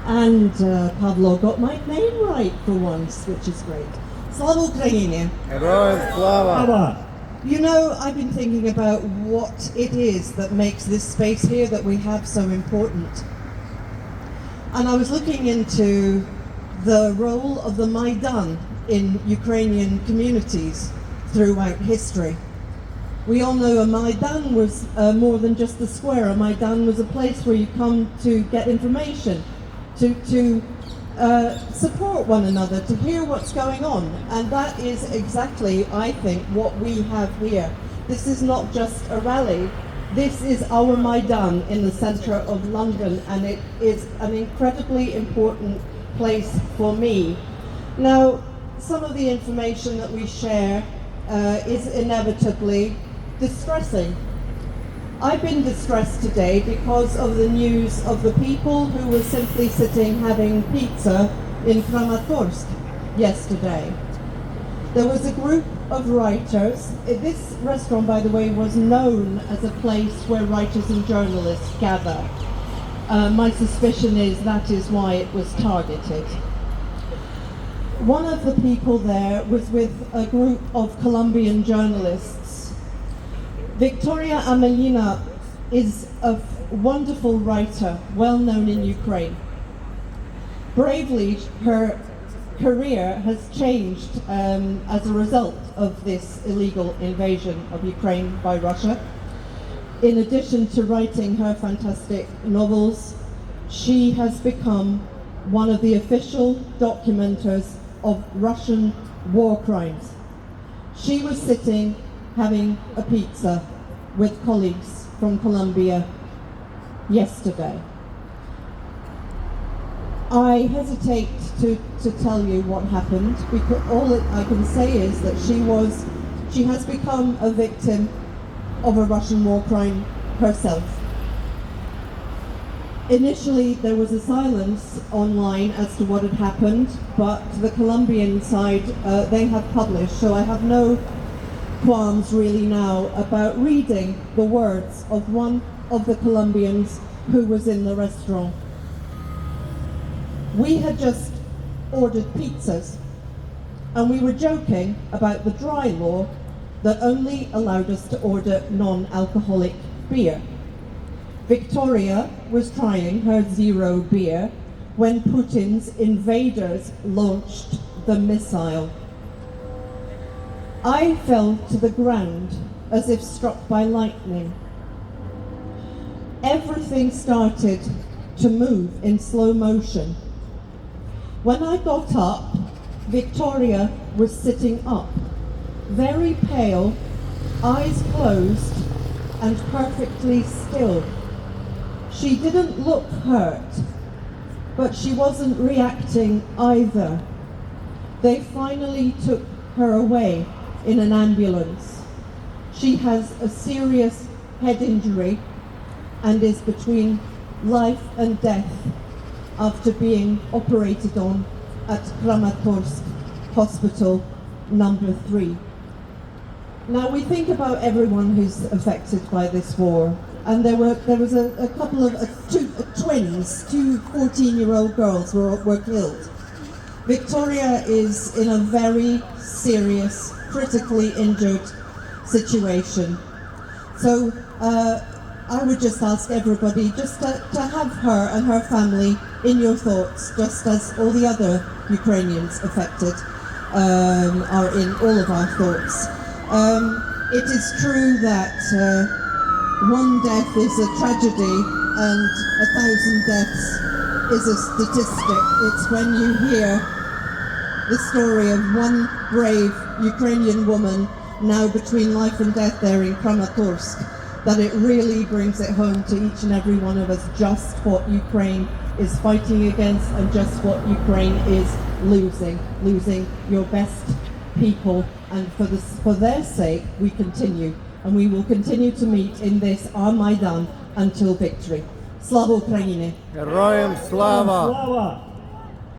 And Pablo got my name right for once, which is great. Slava Ukraini. Героям слава! You know, I've been thinking about what it is that makes this space here that we have so important. And I was looking into the role of the Maidan in Ukrainian communities throughout history. We all know a Maidan was more than just a square. A Maidan was a place where you come to get information, to support one another, to hear what's going on. And that is exactly, I think, what we have here. This is not just a rally. This is our Maidan in the centre of London, and it is an incredibly important place for me. Now, some of the information that we share is inevitably distressing. I've been distressed today because of the news of the people who were simply sitting having pizza in Kramatorsk yesterday. There was a group of writers. This restaurant, by the way, was known as a place where writers and journalists gather. My suspicion is that is why it was targeted. One of the people there was with a group of Colombian journalists. Victoria Amelina is a wonderful writer, well known in Ukraine. Bravely, her career has changed as a result of this illegal invasion of Ukraine by Russia. In addition to writing her fantastic novels, she has become one of the official documenters of Russian war crimes. She was sitting having a pizza with colleagues from Colombia yesterday. I hesitate to tell you what happened, because all I can say is that she has become a victim of a Russian war crime herself. Initially, there was a silence online as to what had happened, but the Colombian side, they have published, so I have no qualms really now about reading the words of one of the Colombians who was in the restaurant. We had just ordered pizzas, and we were joking about the dry law that only allowed us to order non-alcoholic beer. Victoria was trying her zero beer when Putin's invaders launched the missile. I fell to the ground as if struck by lightning. Everything started to move in slow motion. When I got up, Victoria was sitting up, very pale, eyes closed, and perfectly still. She didn't look hurt, but she wasn't reacting either. They finally took her away in an ambulance. She has a serious head injury and is between life and death after being operated on at Kramatorsk Hospital number 3. Now we think about everyone who's affected by this war, and there was a couple of twins, two 14-year-old girls were killed. Victoria is in a very serious, critically injured situation. So I would just ask everybody just to have her and her family in your thoughts, just as all the other Ukrainians affected are in all of our thoughts. It is true that one death is a tragedy and 1,000 deaths is a statistic. It's when you hear the story of one brave Ukrainian woman now between life and death there in Kramatorsk that it really brings it home to each and every one of us just what Ukraine is fighting against and just what Ukraine is losing your best people, and for their sake we continue, and we will continue to meet in this our Maidan until victory. Slava Ukraini! Героям слава! Слава!